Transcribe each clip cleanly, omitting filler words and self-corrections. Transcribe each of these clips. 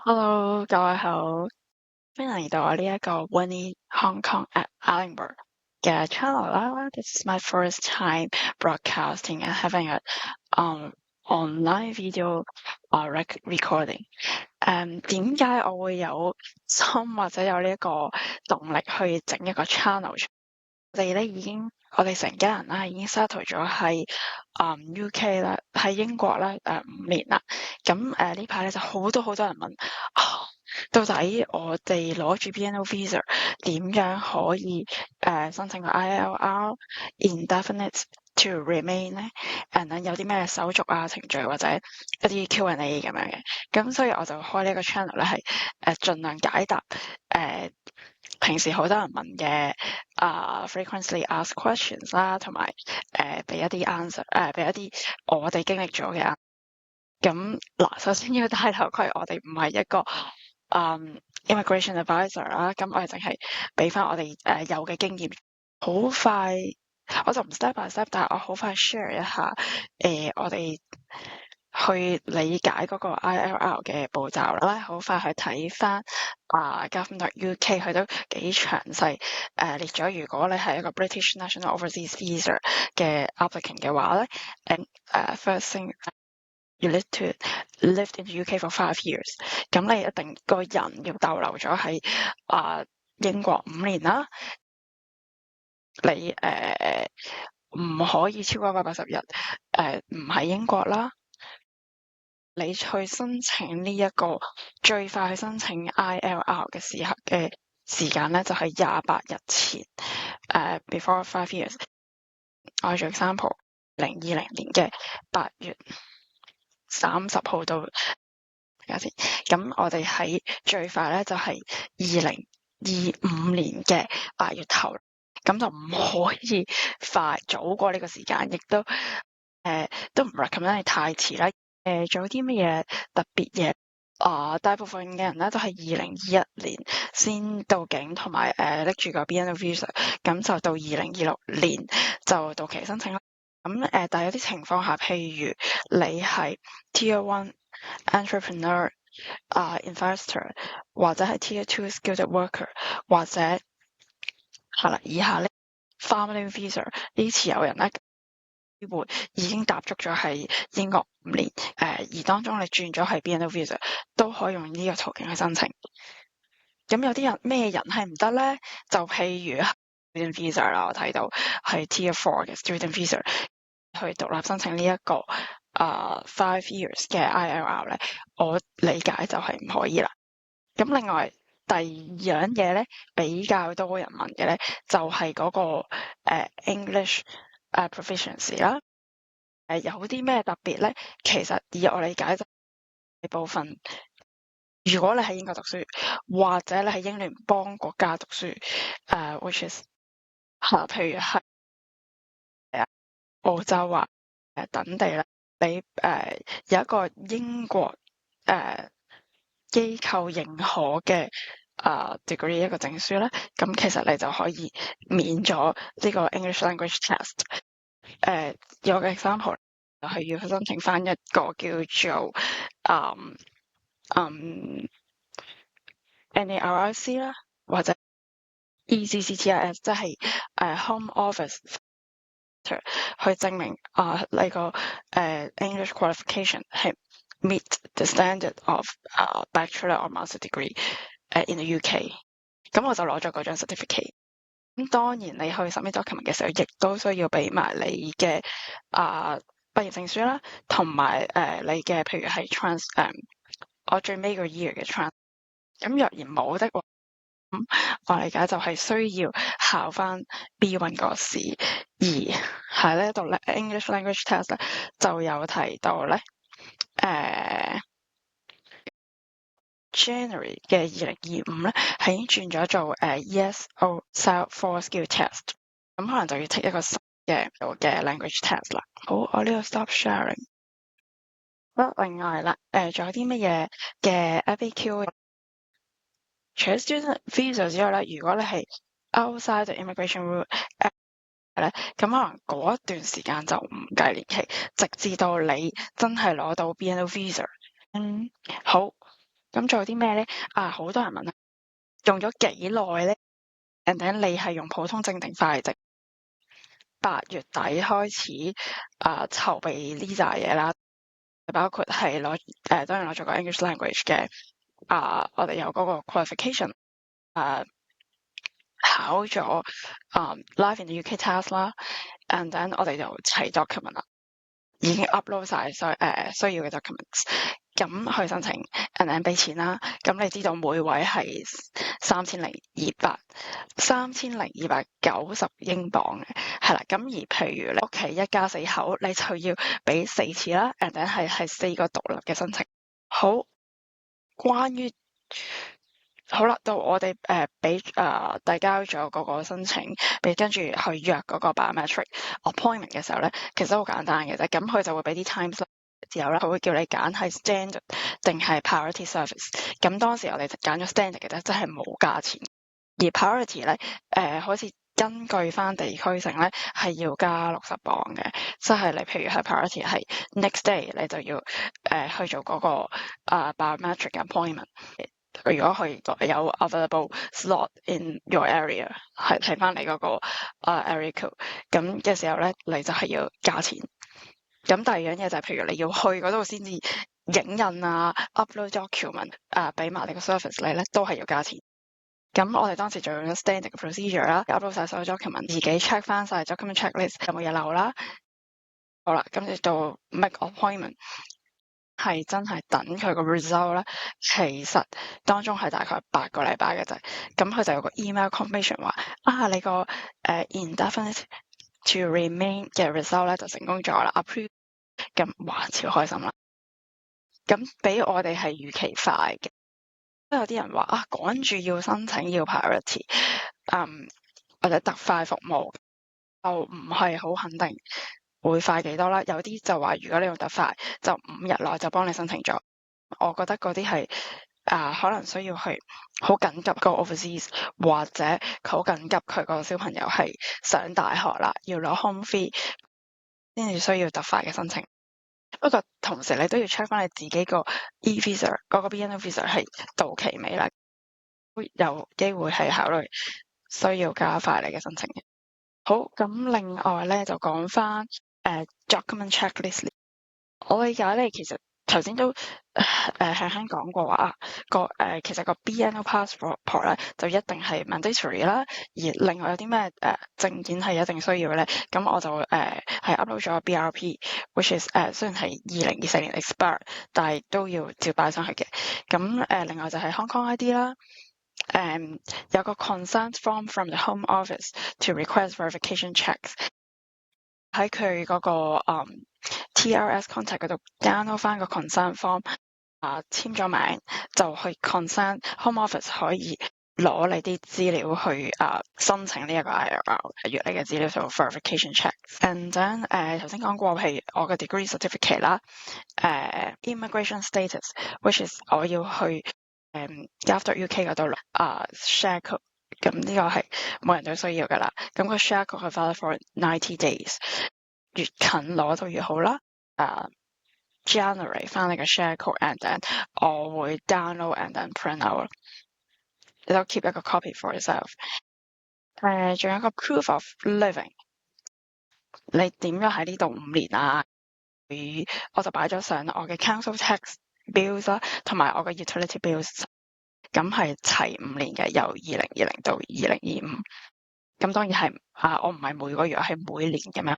Hello，各位好，歡迎嚟到我呢一個 Winnie Hong Kong at Edinburgh 嘅 channel 啦。This is my first time broadcasting and having a online video recording。點解我會有心或者有呢一個動力去整一個 channel？我哋成家人啦已經 settle 咗喺UK 啦，喺英國咧5年啦。咁呢排咧就好多人問到底我哋攞住 BNO visa 點樣可以申請個 ILR indefinite to remain 咧？有啲咩手續啊、程序或者一啲 Q&A 咁樣嘅。咁所以我就開呢個 channel 咧係盡量解答平時好多人問嘅frequently asked questions 啦，同埋俾一啲 answer，俾一啲我哋經歷咗嘅。咁嗱，首先要戴頭盔，我哋唔係一個immigration advisor 啦，咁我哋淨係俾翻我哋有嘅經驗。好快，我就唔 step by step，但係我好快 share 一下我哋去理解嗰個 ILR 嘅步驟啦，好快去睇翻Government.UK 佢都幾詳細列咗，如果你係一個 British National Overseas Visa 嘅 applicant 嘅話咧，first thing you need to live in the UK for 5 years， 咁你一定個人要逗留咗喺英國5年啦，你唔可以超過180日唔喺英國啦。你去申請呢一個最快去申請 ILR 嘅時間咧，就係28日前before 5 years。我做 example， 2020年嘅8月30號到睇下先。咁我哋喺最快咧就係2025年嘅8月頭，咁就唔可以早過呢個時間，亦都唔 recommend 你太遲啦。仲有啲乜嘢特別嘢？大部分嘅人咧都係2021年先到境，同埋拎住個 BNO visa，咁就到2026年就到期申請啦。咁但係有啲情況下，譬如你係 Tier 1 entrepreneur investor，或者係 Tier 2 skilled worker，或者係啦，以下呢 family visa 呢持有人咧，機會已經踏足咗喺英國5年，而當中你轉咗係 BNO visa，都可以用呢個途徑去申請。咁有啲人咩人係唔得咧？就譬如 student visa 啦，我睇到係 Tier 4嘅 student visa 去獨立申請呢一個5 years 嘅 ILR 咧，我理解就係唔可以啦。咁另外第二樣嘢咧，比較多人問嘅咧，就係嗰個English proficiency 啦。有啲咩特別咧？其實以我理解，就大部分如果你喺英國讀書，或者你喺英聯邦國家讀書，which is 譬如係澳洲啊等地啦，你有一個英國機構認可嘅degree 一個證書咧，咁其實你就可以免咗呢個 English language test。有個 example 就係要去申請翻一個叫做NARIC 啦，或者 ECCTIS， 即係Home Office 去證明你個English qualification 係 meet the standard of bachelor or master degree in the UK。咁我就攞咗嗰張 certificate。咁當然你去 submit document 嘅時候，亦都需要俾埋你嘅畢業證書啦，同埋你嘅譬如係我最尾個 year 嘅 trans。咁若然冇的話，咁我理解就係需要考翻 B1 個試，而喺呢度咧 English language test 咧就有提到咧January 嘅2025咧係已經轉咗做ESO Self 4 Skill Test， 咁可能就要 take 一個新嘅 language test 啦。好，我呢個 stop sharing。另外啦，仲有啲乜嘢嘅 FAQ？除咗 student visa 之外咧，如果你係 outside the immigration rule 咧，咁可能嗰一段時間就唔計年期，直至到你真係攞到 BNO visa。好，咁仲有啲咩咧？好多人問啊，用咗幾耐咧？and then 你係用普通證定快證？8月底開始籌備呢扎嘢啦，包括係當然攞咗個 English language 嘅我哋有嗰個 qualification 考咗Live in the UK test 啦，and then 我哋就齊 document 啦，已經 upload 晒需要嘅 documents，咁去申請 and then 俾錢啦。咁你知道每位係3290英鎊嘅，係啦。咁而譬如你屋企一家4口，你就要俾4次啦，and then 係4個獨立嘅申請。好，關於好啦，到我哋俾遞交咗嗰個申請，跟住去約嗰個 biometric appointment 嘅時候咧，其實好簡單嘅啫。咁佢就會俾啲 time slot 之後咧，佢會叫你揀係 standard 定係 priority service。咁當時我哋就揀咗 standard 嘅啫，即係冇價錢。而 priority 咧，好似根據翻地區性咧，係要加60磅嘅，即係你譬如係 priority 係 next day，你就要去做嗰個biometric appointment。如果佢有 available slot in your area， 係睇翻你嗰個area code，咁嘅時候咧，你就係要加錢。咁第二樣嘢就係，譬如你要去嗰度先至影印upload document 俾埋你個 service 你咧，都係要加錢。咁我哋當時就用咗 standard 嘅 procedure 啦，upload 晒所有 document， 自己 check 翻晒 document checklist 有冇嘢漏啦。好啦，跟住到 make appointment。係真係等佢個 result 咧，其實當中係大概8個禮拜嘅啫。咁佢就有個 email confirmation 話你個indefinite to remain 嘅 result 咧就成功咗啦，approve。咁哇，超開心啦！咁比我哋係預期快嘅。都有啲人話趕住要申請要 priority，或者特快服務，就唔係好肯定會快幾多啦。有啲就話如果你用特快，就5日內就幫你申請咗。我覺得嗰啲係可能需要去好緊急個 overseas， 或者好緊急佢個小朋友係上大學啦，要攞 home fee 先至需要特快嘅申請。不過同時你都要 check 翻你自己個 e-visa 嗰個 BNO visa 係到期未啦，有機會係考慮需要加快你嘅申請嘅。好，咁另外咧就講翻document checklist。我理解咧，其實頭先都輕輕講過話其實個 BNO passport 咧就一定係 mandatory 啦。而另外有啲咩證件係一定需要嘅咧，咁我就係 upload 咗 BRP，which is 雖然係2024年 expire， 但係都要照擺上去嘅。咁另外就係 Hong Kong ID 啦。有個 consent form from the Home Office to request verification checks。喺佢嗰個TRS contact 嗰度 download 翻個 consent form，簽咗名就去 consent Home Office 可以攞你啲資料去申請呢一個 ILR， 閱你嘅資料做 verification check。And then 頭先講過，譬如我嘅 degree certificate 啦，immigration status，which is 我要去gov.uk 嗰度share code。咁呢個係每人都需要噶啦。咁個 share code 係 valid for 90 days， 越近攞到越好啦。generate 翻你個 share code，and then 我會 download and then print out。你都 keep 一個 copy for yourself。仲有一個 proof of living， 你點樣喺呢度5年啊？我就擺咗上我嘅 council tax bills 啦，同埋我嘅 utility bills。咁係齊5年嘅，由2020到2025。咁當然係我唔係每個月，係每年咁樣。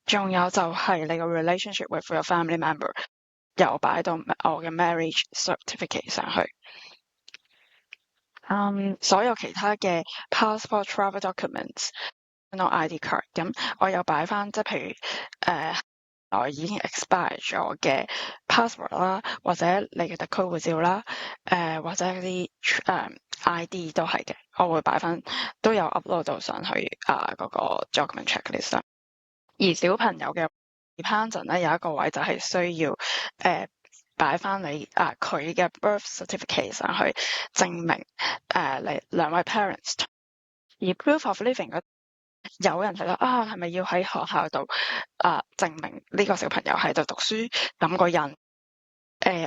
仲有就係你個 relationship with your family member， 又擺到我嘅 marriage certificate 上去。所有其他嘅 passport、travel documents、no ID card， 咁我又擺翻，即係譬如我已經 expire 咗嘅 passport 啦，或者你嘅特區護照啦，或者啲ID 都係嘅，我會擺翻，都有 upload 到上去嗰個 document checklist 上。而小朋友嘅 dependent 咧，有一個位就係需要擺翻你佢嘅 birth certificate 上去，證明你兩位 parents。而 proof of living 有人睇到係咪要喺學校度證明呢個小朋友喺度讀書，咁個人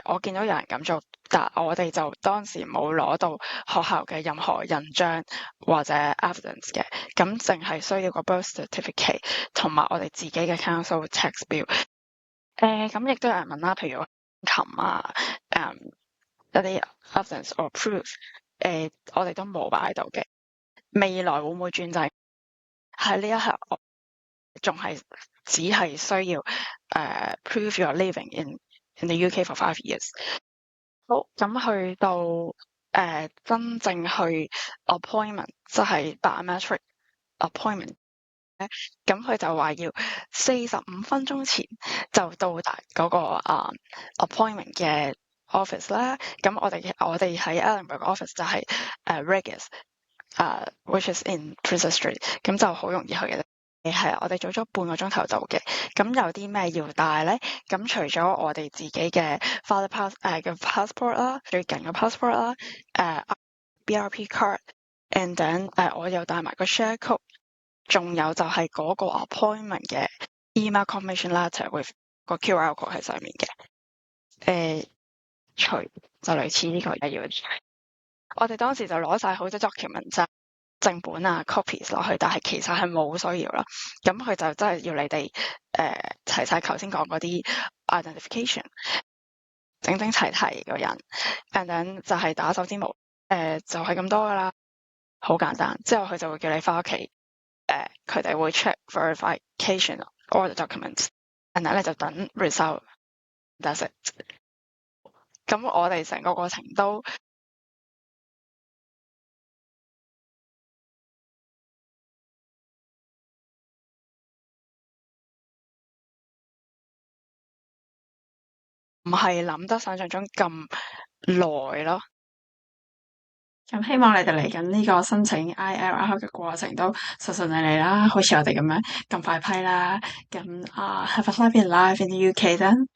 我見到有人咁做，但我哋就當時冇攞到學校嘅任何印章或者 evidence 嘅，咁淨係需要個 birth certificate 同埋我哋自己嘅 council tax bill。咁亦都有人問啦，譬如琴啊，一啲 evidence or proof，我哋都冇擺喺度嘅。未來會唔會轉制？喺呢一刻，我仲係只係需要prove you're living in the UK for 5 years。好，咁去到真正去 appointment，即係 biometric appointment 咧，咁佢就話要45分鐘前就到達嗰個appointment 嘅 office 啦。咁我哋喺 Edinburgh office 就係Regis which is in Princes Street，咁就好容易去嘅。係，我哋早咗半個鐘頭到嘅。咁有啲咩要帶咧？咁除咗我哋自己嘅 father嘅 passport 啦，最近嘅 passport 啦，BRP card，and then 我又帶埋個 share code，仲有就係嗰個 appointment 嘅 email confirmation letter with 個 QR code 喺上面嘅。除就類似呢個要，我哋當時就攞晒好多 document 正本啊 copies 落去，但係其實係冇需要啦。咁佢就真係要你哋齊晒頭先講嗰啲 identification， 整整齊齊個人 and then 就係打手指模，就係咁多噶啦，好簡單。之後佢就會叫你翻屋企，佢哋會 check verification all the documents，and then 你就等 result，that's it。咁我哋成個過程都唔係諗得想象中咁耐咯。咁希望你哋嚟緊呢個申請 ILR 嘅過程都順順利利啦，好似我哋咁樣咁快批啦。咁have a happy life in the UK then。